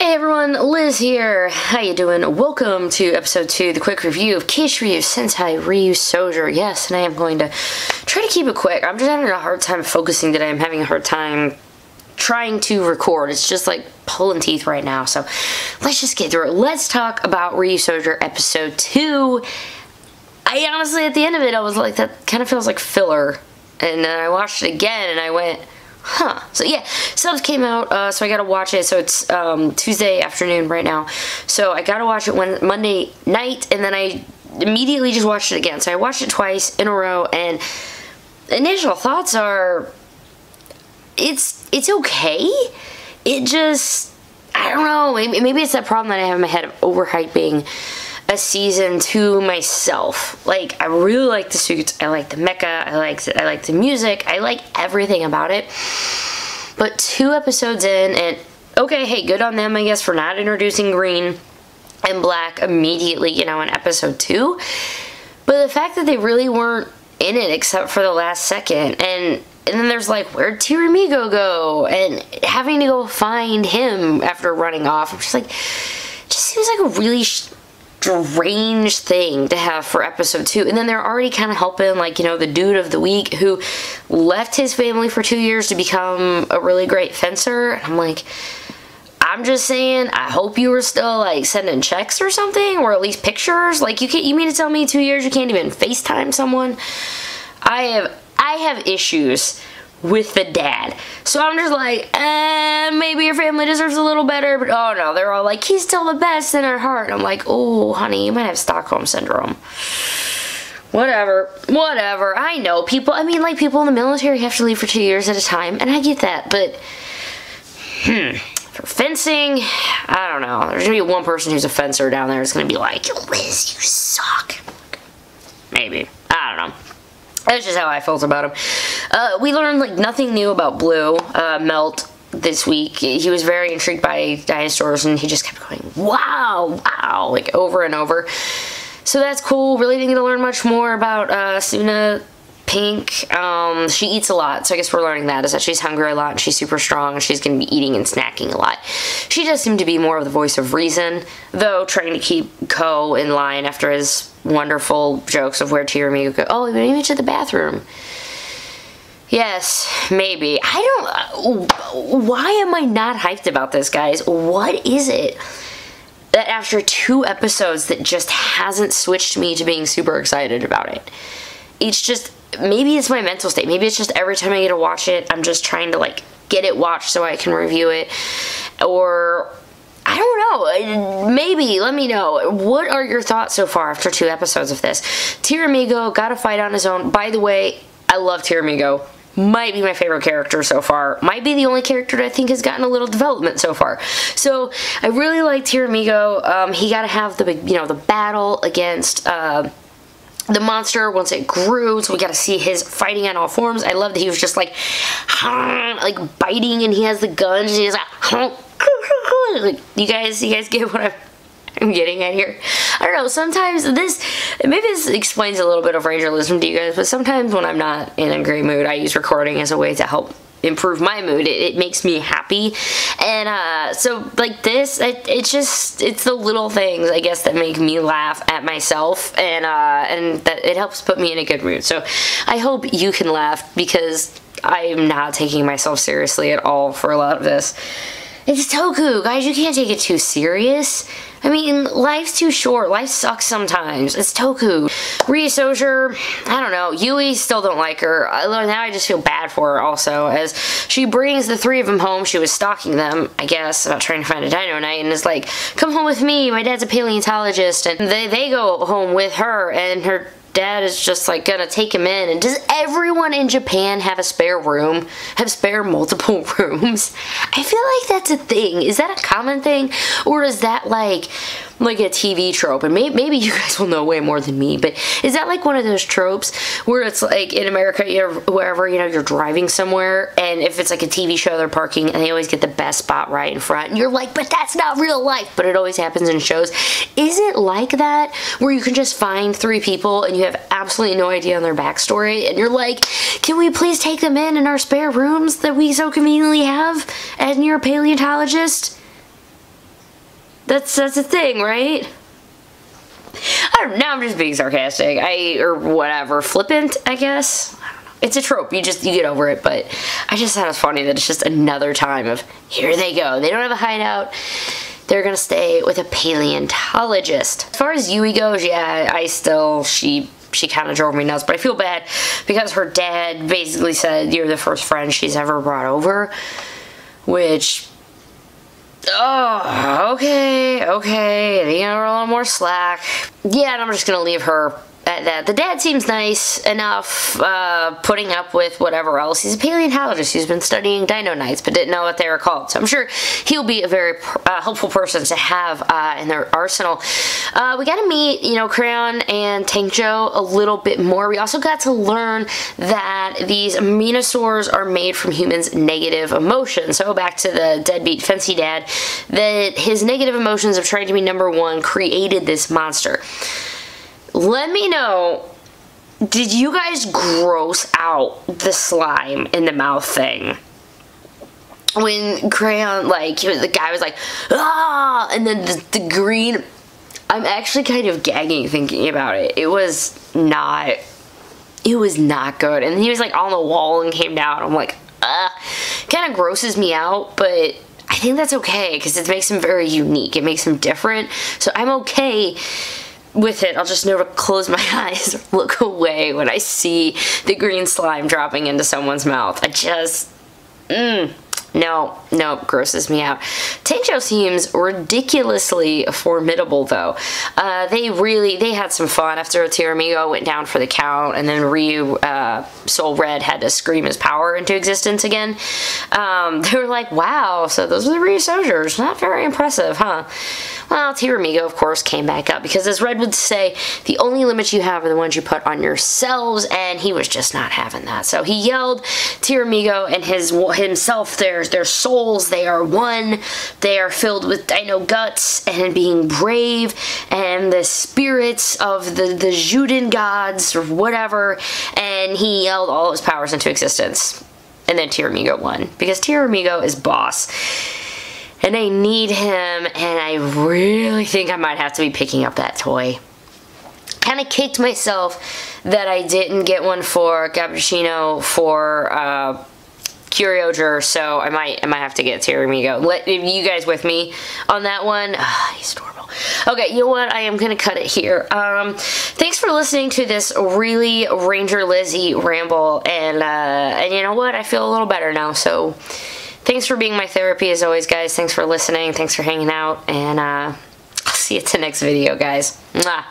Hey everyone, Liz here. How you doing? Welcome to episode 2, the quick review of Kishiryu Sentai Ryusoulger. Yes, and I am going to try to keep it quick. I'm just having a hard time focusing today. I'm having a hard time trying to record. It's just like pulling teeth right now. So let's just get through it. Let's talk about Ryusoulger episode 2. I honestly, at the end of it, I was like, that kind of feels like filler. And then I watched it again and I went, huh. So yeah, subs came out, so I gotta watch it. So it's Tuesday afternoon right now. So I gotta watch it Monday night, and then I immediately just watched it again. So I watched it twice in a row, and initial thoughts are, it's okay. It just, I don't know, maybe it's that problem that I have in my head of overhyping a season to myself. Like, I really like the suits, I like the mecha, I like the music, I like everything about it. But 2 episodes in, and okay, hey, good on them, I guess, for not introducing green and black immediately, you know, in episode 2. But the fact that they really weren't in it except for the last second, and then there's like, where'd Tiramigo go? And having to go find him after running off. I'm just like, it just seems like a really strange thing to have for episode 2. And then they're already kind of helping, like, you know, the dude of the week who left his family for 2 years to become a really great fencer. And I'm like, I'm just saying, I hope you were still like sending checks or something, or at least pictures. Like, you mean to tell me 2 years you can't even FaceTime someone? I have issues with the dad. So I'm just like, maybe your family deserves a little better, but oh no, they're all like, he's still the best in our heart. And I'm like, oh honey, you might have Stockholm Syndrome. Whatever, I know people, I mean, like, people in the military have to leave for 2 years at a time, and I get that, but, for fencing, I don't know. There's gonna be one person who's a fencer down there that's gonna be like, Liz, you suck. Maybe, I don't know. That's just how I felt about him. We learned, like, nothing new about Blue, Melt, this week. He was very intrigued by dinosaurs, and he just kept going, wow, wow, like, over and over. So that's cool. Really didn't get to learn much more about Suna Pink. She eats a lot, so I guess we're learning that, is that she's hungry a lot, and she's super strong, and she's going to be eating and snacking a lot. She does seem to be more of the voice of reason, though, trying to keep Ko in line after his wonderful jokes of where Tiramigo go. Oh, we went to the bathroom. Yes, maybe. I don't... Why am I not hyped about this, guys? What is it that after 2 episodes that just hasn't switched me to being super excited about it? It's just... Maybe it's my mental state. Maybe it's just every time I get to watch it, I'm just trying to, like, get it watched so I can review it. Or... I don't know. Maybe. Let me know. What are your thoughts so far after 2 episodes of this? Tiramigo got a fight on his own. By the way, I love Tiramigo. Might be my favorite character so far. Might be the only character that I think has gotten a little development so far. So, I really like Tiramigo. He got to have the big, you know, the battle against, the monster once it grew, so we got to see his fighting on all forms. I love that he was just like biting, and he has the guns, and he's like, you guys get what I'm getting at here? I don't know, sometimes maybe this explains a little bit of Rangerlism to you guys, but sometimes when I'm not in a great mood, I use recording as a way to help improve my mood. It makes me happy, and so like this, it's the little things, I guess, that make me laugh at myself, and that it helps put me in a good mood. So I hope you can laugh, because I'm not taking myself seriously at all for a lot of this. It's Toku, guys, you can't take it too serious. I mean, life's too short. Life sucks sometimes. It's Toku. Ryusoulger, I don't know. Yui, still don't like her. Now I just feel bad for her also, as she brings the 3 of them home. She was stalking them, I guess, about trying to find a dino night, and is like, come home with me, my dad's a paleontologist, and they go home with her, and her dad is just like gonna take him in. And does everyone in Japan have a spare room? Have spare multiple rooms? I feel like that's a thing. Is that a common thing? Or is that like a TV trope? And maybe you guys will know way more than me, but is that like one of those tropes where it's like in America, wherever, you know, you're driving somewhere, and if it's like a TV show, they're parking, and they always get the best spot right in front, and you're like, but that's not real life, but it always happens in shows. Is it like that, where you can just find 3 people and you have absolutely no idea on their backstory, and you're like, can we please take them in our spare rooms that we so conveniently have, and you're a paleontologist? That's the thing, right? I don't know, now I'm just being sarcastic. Or whatever, flippant, I guess. I don't know. It's a trope, you get over it, but I just thought it was funny that it's just another time of, here they go. They don't have a hideout. They're gonna stay with a paleontologist. As far as Yui goes, yeah, she kind of drove me nuts, but I feel bad because her dad basically said, you're the first friend she's ever brought over, which, oh, okay, they got a little more slack. Yeah, and I'm just gonna leave her at that. The dad seems nice enough, putting up with whatever else. He's a paleontologist who's been studying dino knights, but didn't know what they were called. So I'm sure he'll be a very helpful person to have in their arsenal. We got to meet, you know, Crayon and Tankjo a little bit more. We also got to learn that these aminosaurs are made from humans' negative emotions. So back to the deadbeat fancy dad, that his negative emotions of trying to be number one created this monster. Let me know, did you guys gross out the slime in the mouth thing? When Crayon, like, the guy was like, ah, and then the green, I'm actually kind of gagging thinking about it. It was not good. And he was like on the wall and came down. I'm like, kind of grosses me out, but I think that's okay because it makes him very unique. It makes him different. So I'm okay with it. I'll just never close my eyes or look away when I see the green slime dropping into someone's mouth. I just, no, grosses me out. Tankjo seems ridiculously formidable though. They had some fun after Tiramigo went down for the count, and then Ryu, Soul Red, had to scream his power into existence again. They were like, wow, so those are the Ryusoulgers. Not very impressive, huh? Well, Tiramigo, of course, came back up because, as Red would say, the only limits you have are the ones you put on yourselves, and he was just not having that. So he yelled, Tiramigo and himself, their souls, they are one. They are filled with dino guts and being brave, and the spirits of the Juden gods or whatever, and he yelled all his powers into existence. And then Tiramigo won, because Tiramigo is boss. And I need him, and I really think I might have to be picking up that toy. Kind of kicked myself that I didn't get one for Cappuccino for Kyuryoger, so I might have to get Tiramigo. You guys with me on that one? He's adorable. Okay, you know what? I am going to cut it here. Thanks for listening to this really Ranger Lizzie ramble, and you know what? I feel a little better now, so thanks for being my therapy as always, guys. Thanks for listening. Thanks for hanging out, and I'll see you at the next video, guys. Mwah.